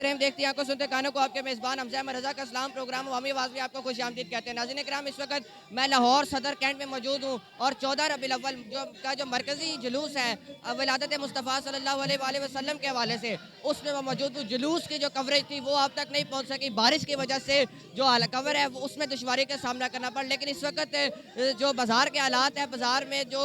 प्रेम देखती आंखों सुनते कानों को आपके मेज़बान हमजा अहमद रज़ा का सलाम प्रोग्राम अवामी आवाज़ में आपको खुशामदीद कहते हैं। नाज़रीन किराम, इस वक्त मैं लाहौर सदर कैंट में मौजूद हूँ और 14 रबीउल अव्वल जो मरकज़ी जुलूस है विलादत मुस्तफ़ा सल्लल्लाहु अलैहि वसल्लम के हवाले से, उसमें मैं मौजूद हूँ। जुलूस की जो कवरेज थी वो आप तक नहीं पहुँच सकी, बारिश की वजह से जो कवर है उसमें दुश्वारी का सामना करना पड़ा। लेकिन इस वक्त जो बाज़ार के हालात है, बाज़ार में जो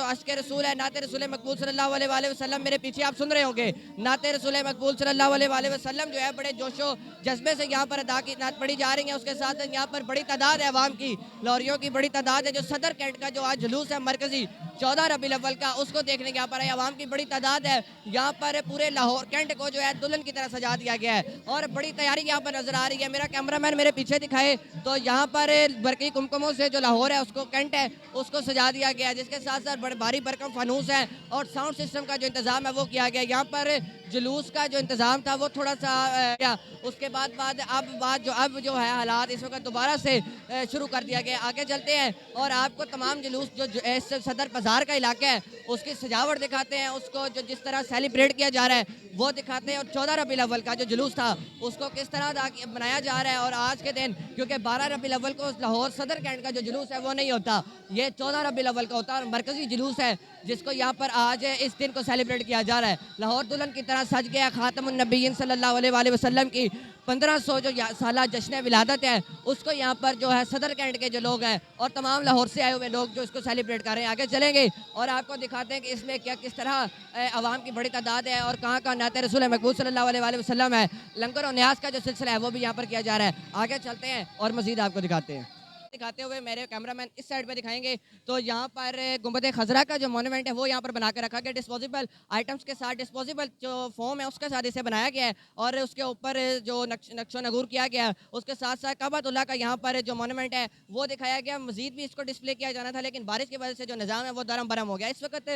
अश्क रसूल है, नात रसूल मकबूल सल्लल्लाहु अलैहि वसल्लम, मेरे पीछे आप सुन रहे होंगे, नात रसूल मकबूल सल्लल्लाहु अलैहि वसल्लम जो है बड़े जोशो जज्बे से यहाँ पर अदा की नात पढ़ी जा रही है। उसके साथ यहाँ पर बड़ी तादाद है अवाम की, लाहौरियों की बड़ी तादाद है। जो सदर कैंट का जो आज जुलूस है मरकजी 14 रबीउल अव्वल का, उसको देखने यहाँ पर है। अवाम की बड़ी तादाद है। यहाँ पर पूरे लाहौर कैंट को जो है दुल्हन की तरह सजा दिया गया है और बड़ी तैयारी यहाँ पर नजर आ रही है। मेरा कैमरामैन मेरे पीछे दिखाए तो यहाँ पर बरकी कुमकुमों से जो लाहौर है उसको कैंट है उसको सजा दिया गया है, जिसके साथ साथ बड़े भारी भरकम फानूस है और साउंड सिस्टम का जो इंतजाम है वो किया गया। यहाँ पर जुलूस का जो इंतजाम था वो थोड़ा सा उसके बाद अब जो है हालात इस वक्त दोबारा से शुरू कर दिया गया। आगे चलते हैं और आपको तमाम जुलूस जो इस सदर बाजार का इलाका है उसकी सजावट दिखाते हैं, उसको जो जिस तरह सेलिब्रेट किया जा रहा है वो दिखाते हैं। और 14 रबीउल अव्वल का जो जुलूस था उसको किस तरह बनाया जा रहा है। और आज के दिन क्योंकि 12 रबीउल अव्वल को लाहौर सदर कैंट का जो जुलूस है वो नहीं होता, ये 14 रबीउल अव्वल का होता है और मरकजी जुलूस है जिसको यहाँ पर आज इस दिन को सेलिब्रेट किया जा रहा है। लाहौर दुल्हन की तरह सज गया खातमुन नबीयीन सल्लल्लाहु अलैहि वसल्लम की 1500 जो साला जश्न विलादत है उसको यहाँ पर जो है सदर कैंट के जो लोग हैं और तमाम लाहौर से आए हुए लोग जो इसको सेलिब्रेट कर रहे हैं। आगे चलेंगे और आपको दिखाते हैं कि इसमें क्या किस तरह आवाम की बड़ी तादाद है और कहाँ कहाँ नात रसूल महबूब सल्लल्लाहु अलैहि वसल्लम है। लंगर और न्याज का जो सिलसिला है वो भी यहाँ पर किया जा रहा है। आगे चलते हैं और मजीद आपको दिखाते हुए मेरे कैमरामैन इस साइड पे दिखाएंगे तो यहाँ पर गुंबद खजरा का जो मोनूमेंट है वो यहाँ पर बना कर रखा गया। डिस्पोजेबल आइटम्स के साथ, डिस्पोजेबल जो फोम है उसके साथ इसे बनाया गया है और उसके ऊपर जो नक्शो नगूर किया गया है। उसके साथ साथ काबतुल्लाह का यहाँ पर जो मोनूमेंट है वो दिखाया गया। मजीद भी इसको डिस्प्ले किया जाना था लेकिन बारिश की वजह से जो निज़ाम है वो दरम बरम हो गया। इस वक्त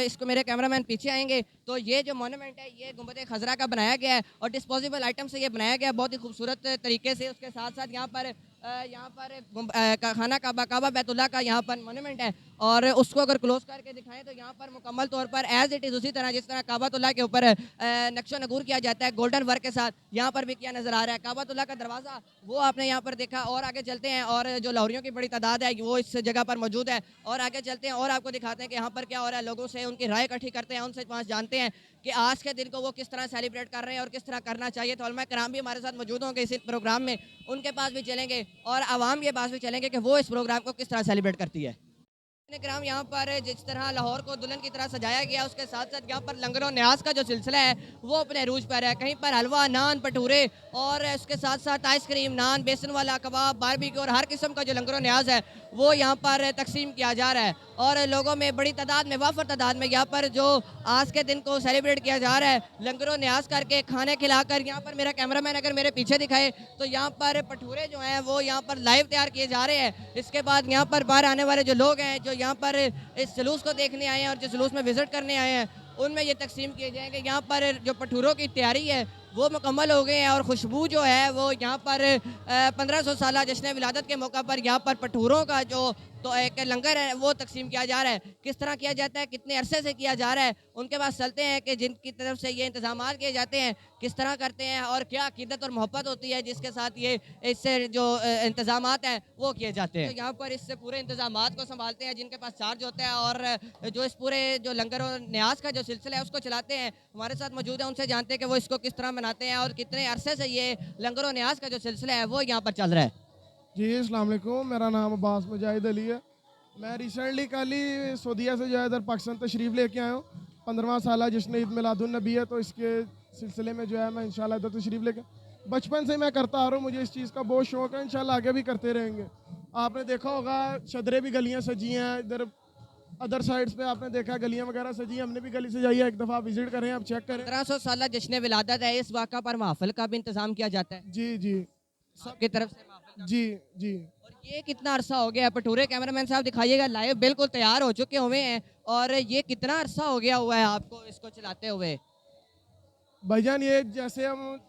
इसको मेरे कैमरामैन पीछे आएंगे तो ये जो मोनूमेंट है ये गुंबद खजरा का बनाया गया है और डिस्पोजेबल आइटम से ये बनाया गया बहुत ही खूबसूरत तरीके से। उसके साथ साथ यहाँ पर खाना काबा बैतुल्लाह का यहाँ पर मोनूमेंट है और उसको अगर क्लोज करके दिखाएं तो यहाँ पर मुकम्मल तौर पर एज इट इज़ उसी तरह जिस तरह काबतुल्लाह के ऊपर नक्शो नगूर किया जाता है गोल्डन वर्क के साथ यहाँ पर भी किया नज़र आ रहा है। काबतुल्लाह का दरवाज़ा वो आपने यहाँ पर देखा। और आगे चलते हैं और जो लाहौरियों की बड़ी तादाद है वो इस जगह पर मौजूद है और आगे चलते हैं और आपको दिखाते हैं कि यहाँ पर क्या हो रहा है। लोगों से उनकी राय इकट्ठी करते हैं, उनसे पास जानते हैं कि आज के दिन को वो किस तरह सेलिब्रेट कर रहे हैं और किस तरह करना चाहिए। तो उलमा कराम भी हमारे साथ मौजूद होंगे इस प्रोग्राम में, उनके पास भी चलेंगे और आवाम के पास भी चलेंगे कि वो इस प्रोग्राम को किस तरह सेलिब्रेट करती है। ग्राम यहाँ पर जिस तरह लाहौर को दुल्हन की तरह सजाया गया उसके साथ साथ यहाँ पर लंगर और न्याज का जो सिलसिला है वो अपने अरूज पर है। कहीं पर हलवा, नान, भटूरे और उसके साथ साथ आइसक्रीम, नान, बेसन वाला कबाब, बारबेक्यू और हर किस्म का जो लंगर और न्याज है वो यहाँ पर तकसीम किया जा रहा है और लोगों में बड़ी तादाद में, वाफर तादाद में यहाँ पर जो आज के दिन को सेलिब्रेट किया जा रहा है लंगर और न्याज करके, खाने खिलाकर। यहाँ पर मेरा कैमरामैन अगर मेरे पीछे दिखाए तो यहाँ पर भटूरे जो हैं वो यहाँ पर लाइव तैयार किए जा रहे हैं। इसके बाद यहाँ पर बाहर आने वाले जो लोग हैं जो यहाँ पर इस जुलूस को देखने आए हैं और जिस जुलूस में विजिट करने आए हैं उनमें ये तकसीम किए जाएंगे। यहाँ पर जो भटूरों की तैयारी है वो मुकम्मल हो गए हैं और खुशबू जो है वो यहाँ पर 1500 साल जश्न विलादत के मौका पर यहाँ पर भटूरों का जो तो एक लंगर है वो तकसीम किया जा रहा है। किस तरह किया जाता है, कितने अरसे से किया जा रहा है, उनके पास चलते हैं कि जिनकी तरफ से ये इंतजाम किए जाते हैं किस तरह करते हैं और क्या अकीदत और मोहब्बत होती है जिसके साथ ये इससे जो इंतजाम हैं वो किए जाते हैं। तो यहाँ पर इससे पूरे इंतजाम को संभालते हैं जिनके पास चार्ज होता है और जो इस पूरे जो लंगर और न्याज का जो सिलसिला है उसको चलाते हैं हमारे साथ मौजूद है, उनसे जानते हैं कि वो इसको किस तरह मनाते हैं और कितने अरसे से ये लंगर और न्याज का जो सिलसिला है वो यहाँ पर चल रहा है। जी अस्सलाम वालेकुम, मेरा नाम अब्बास मुजाहिद अली है। मैं रिसेंटली कल ही सऊदीया से जो है इधर पाकिस्तान तशरीफ़ लेके आया हूँ। 15वां साल जश्न ईद मिलादुन नबी है तो इसके सिलसिले में जो है मैं इंशाल्लाह इधर तशरीफ़ लेके, बचपन से मैं करता आ रहा हूँ, मुझे इस चीज़ का बहुत शौक है, इंशाल्लाह आगे भी करते रहेंगे। आपने देखा होगा शदरे भी गलियाँ सजी हैं इधर, अदर साइड्स पे आपने देखा गलियाँ वगैरह सजी हैं, हमने भी गली सजाई है। एक दफ़ा विजिट करें, आप चेक करें। 1500 साल जश्न विलादत है, इस वाक़ा पर महफिल का भी इंतजाम किया जाता है जी जी सबकी तरफ से महफिल का। जी जी। और ये कितना अरसा हो गया? भटूरे कैमरामैन साहब दिखाइएगा, लाइव बिल्कुल तैयार हो चुके हुए हैं और ये कितना अरसा हो गया हुआ है आपको इसको चलाते हुए? भाईजान ये जैसे हम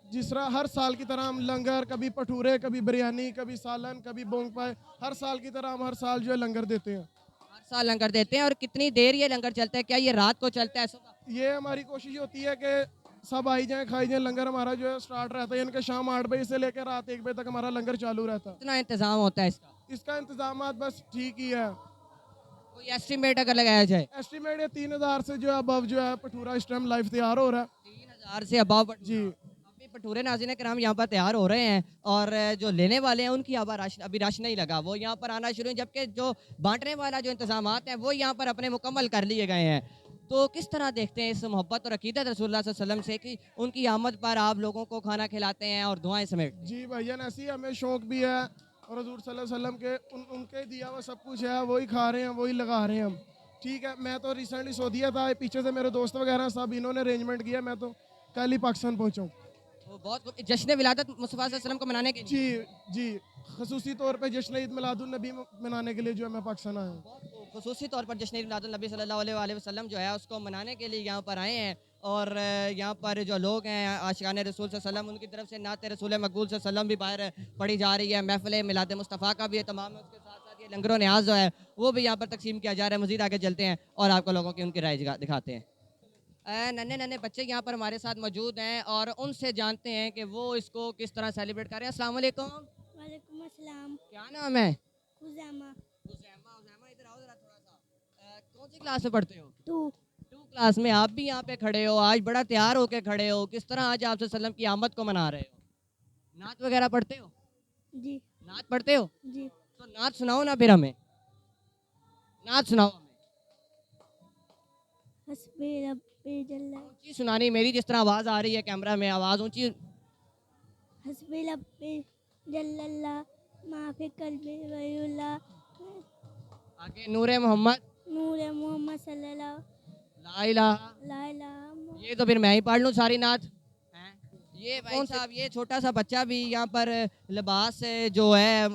जिस तरह हर साल की तरह हम लंगर, कभी भटूरे, कभी बिरयानी, कभी सालन, कभी बोंग पाए, हर साल की तरह हम हर साल जो है लंगर देते हैं। हर साल लंगर देते हैं और कितनी देर ये लंगर चलता है? क्या ये रात को चलता है, सुबह? ये हमारी कोशिश होती है कि सब आई जाएं खाई जाएं। लंगर हमारा जो है स्टार्ट रहता है इनके शाम 8 बजे से लेकर रात 1 बजे तक हमारा लंगर चालू रहता है। कितना इंतजाम होता है इसका? इसका इंतजाम बस ठीक ही है। कोई एस्टिमेट अगर लगाया जाए? एस्टिमेट ये 3000 से जो है अब जो है भटूरा इस टाइम लाइव तैयार हो रहा है। 3000 से अबाव जी। अभी भटूरे नाज़रीन कराम यहाँ पर तैयार हो रहे हैं और जो लेने वाले हैं उनकी अभी रश नहीं लगा, वो यहाँ पर आना शुरू है, जबकि जो बांटने वाला जो इंतजाम हैं वो यहाँ पर अपने मुकम्मल कर लिए गए हैं। तो किस तरह देखते हैं इस मोहब्बत और अकीदत रसूलुल्लाह सल्लल्लाहु अलैहि वसल्लम से कि उनकी आमद पर आप लोगों को खाना खिलाते हैं और दुआएं समेटते हैं? जी भैया ऐसी हमें शौक भी है और हजूर सल्लल्लाहु अलैहि वसल्लम के उनके दिया हुआ सब कुछ है, वही खा रहे हैं वही लगा रहे हैं हम। ठीक है, मैं तो रिसेंटली सऊदीया था, पीछे से मेरे दोस्त वगैरह सब इन्होंने अरेंजमेंट किया, मैं तो कल ही पाकिस्तान पहुँचा हूँ। वो बहुत जश्न विलादत मुस्तफ़ा सल्लल्लाहु अलैहि वसल्लम को मनाने के लिए? जी जी, खसूसी तौर पे जश्न ईद मिलादुन नबी मनाने के लिए जो है मैं पाकिस्तान आया हूँ। खुसूसी तौर पर जश्न मिलादुन नबी सल्लल्लाहु अलैहि वसल्लम जो है उसको मनाने के लिए यहाँ पर आए हैं और यहाँ पर जो लोग हैं आशिकान रसूल सल्लल्लाहु अलैहि वसल्लम उनकी तरफ से नात रसूल मकबूल सल्लल्लाहु अलैहि वसल्लम भी बाहर पढ़ी जा रही है, महफिल मिलाद मुस्तफ़ा का भी एहतमाम है, उसके साथ साथ ये लंगरो न्याज जो है वो भी यहाँ पर तकसीम किया जा रहा है। मज़ीद आगे चलते हैं और आपको लोगों की उनकी राय दिखाते हैं। नन्हे नन्हे बच्चे यहाँ पर हमारे साथ मौजूद हैं और उनसे जानते हैं कि वो इसको किस तरह सेलिब्रेट कर रहे हैं। अस्सलाम वालेकुम। वालेकुम अस्सलाम। क्या नाम है? उज़ैमा। उज़ैमा इधर आओ जरा थोड़ा सा। कौन सी क्लास में पढ़ते हो? 2। क्लास में। आप भी यहाँ पे खड़े हो, आज बड़ा तैयार होके खड़े हो, किस तरह आज आप सल्लम की आमद को मना रहे हो? नात वगैरह पढ़ते हो? जी नात पढ़ते हो? जी। तो नात सुनाओ ना फिर हमें, नात सुनाओ हमें। हस्बी रब्बी जल्ला। ऊंची सुनानी मेरी, जिस तरह आवाज़ आ रही है कैमरा में, आवाज़ ऊंची। हस्बी रब्बी जल्लल्लाह माफी कल्बी वयुल्लाह। आगे नूरे मोहम्मद नूर मोहम्मद सल्लल्लाहु ला इलाहा। ला इलाहा। ये तो फिर मैं ही पढ़ लूँ सारी नात। ये भाई साहब, ये छोटा सा बच्चा भी यहाँ पर लिबास जो है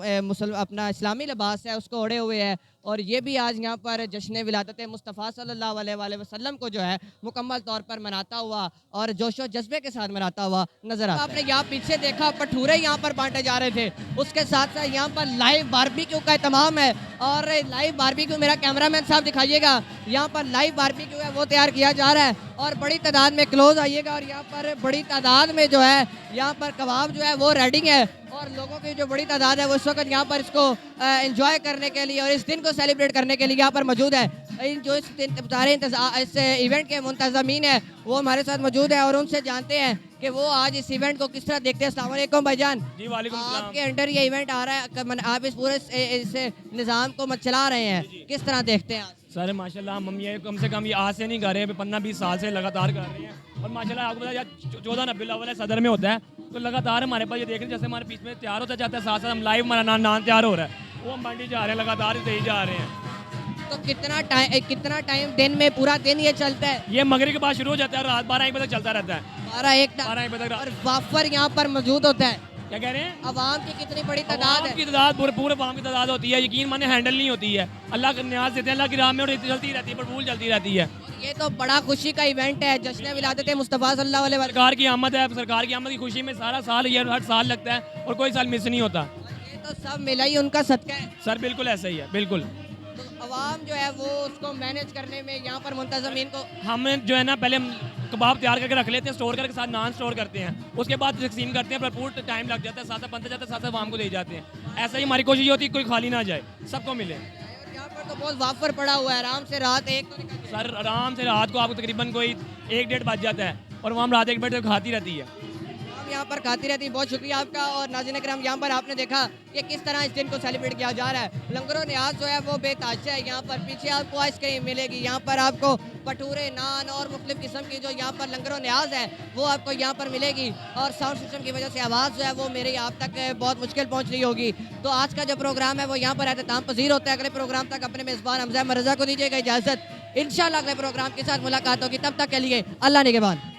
अपना इस्लामी लिबास है उसको ओढ़े हुए है और ये भी आज यहाँ पर जश्न विलादत मुस्तफ़ा सल्लल्लाहु अलैहि वसल्लम को जो है मुकम्मल तौर पर मनाता हुआ और जोशो जज्बे के साथ मनाता हुआ नजर आता है। आपने यहाँ पीछे देखा भटूरे यहाँ पर बांटे जा रहे थे, उसके साथ साथ यहाँ पर लाइव बारबेक्यू का एहतमाम है और लाइव बारबेक्यू मेरा कैमरामैन साहब दिखाइएगा, यहाँ पर लाइव बारबेक्यू है वो तैयार किया जा रहा है और बड़ी तादाद में क्लोज आइएगा और यहाँ पर बड़ी तादाद में जो है यहाँ पर कबाब जो है वो रेडी है और लोगों की जो बड़ी तादाद है वो इस वक्त यहाँ पर इसको एंजॉय करने के लिए और इस दिन को सेलिब्रेट करने के लिए यहाँ पर मौजूद है। जो इस सारे इस इवेंट के मुंतज़मीन है वो हमारे साथ मौजूद है और उनसे जानते हैं कि वो आज इस इवेंट को किस तरह देखते हैं। अस्सलाम वालेकुम भाईजान। जी वालेकुम सलाम। आपके अंडर ये इवेंट आ रहा है, आप इस पूरे इस निज़ाम को चला रहे हैं, किस तरह देखते हैं? सर माशाल्लाह हम ये कम से कम ये आज से नहीं कर रहे हैं, 15-20 साल से लगातार कर रहे हैं और माशाल्लाह आपको पता है 14 रबीउल अव्वल सदर में होता है तो लगातार हमारे पास ये देख रहे हैं जैसे हमारे बीच में तैयार होता जाता है, साथ साथ हम लाइव हमारा नान तैयार हो रहा है वो हम बांटी जा रहे हैं, लगातार ही जा रहे हैं। तो कितना टाइम दिन में, पूरा दिन ये चलता है? ये मगरिब के बाद शुरू हो जाता है, रात 12-1 बजे तक चलता रहता है। 12-1 बजे तक। और वाफर यहाँ पर मौजूद होता है। क्या कह रहे हैं? अवाम की कितनी बड़ी तादाद है? की तादाद पूरे अवाम की तादाद होती है, यकीन माने हैंडल नहीं होती है। अल्लाह का न्याज देते हैं, अल्लाह की राह में और चलती रहती है, भरपूर चलती रहती है। ये तो बड़ा खुशी का इवेंट है, जश्न विलादत मुस्तफ़ा सल्लल्लाहु अलैहि वसल्लम। सरकार की आमद है, सरकार की आमद की खुशी में सारा साल ये हर साल लगता है और कोई साल मिस नहीं होता। ये तो सब मिला ही उनका सदका है सर, बिल्कुल ऐसा ही है, बिल्कुल। तो अवाम जो है वो उसको मैनेज करने में यहाँ पर मुंतज़मीन को हम जो है ना पहले कबाब तैयार करके रख लेते हैं, स्टोर करके साथ नान स्टोर करते हैं, उसके बाद तकसीम करते हैं, भरपूर टाइम लग जाता है, साथ साथ बनता जाता है, साथ साथ आवाम को दे जाते हैं। ऐसा ही हमारी कोशिश होती है कोई खाली ना जाए, सबको मिले। यहाँ पर तो बहुत वाफर पड़ा हुआ है, आराम से रात 1 तो निकल सर आराम से रात को आपको तकरीबन कोई 1-1:30 बज जाता है और वहाँ रात 1 बजे तक खाती रहती है। यहाँ पर खाती रहती है। बहुत शुक्रिया आपका। और नाज़रीन करम, यहाँ पर आपने देखा कि किस तरह इस दिन को सेलिब्रेट किया जा रहा है। लंगर न्याज जो है वो बेताशा है। यहाँ पर पीछे आपको आइसक्रीम मिलेगी, यहाँ पर आपको भटूरे, नान और मुख्तलिफ किस्म की जो यहाँ पर लंगर न्याज है वो आपको यहाँ पर मिलेगी। और साउंड सिस्टम की वजह से आवाज़ जो है वो मेरी आप तक बहुत मुश्किल पहुँच रही होगी। तो आज का जो प्रोग्राम है वो यहाँ पर एहतमाम पजीर होता है। अगले प्रोग्राम तक अपने मेज़बान हमजा मरज़ा को दीजिएगा इजाज़त। इंशाल्लाह अगले प्रोग्राम के साथ मुलाकात होगी, तब तक के लिए अल्लाह निगहबान।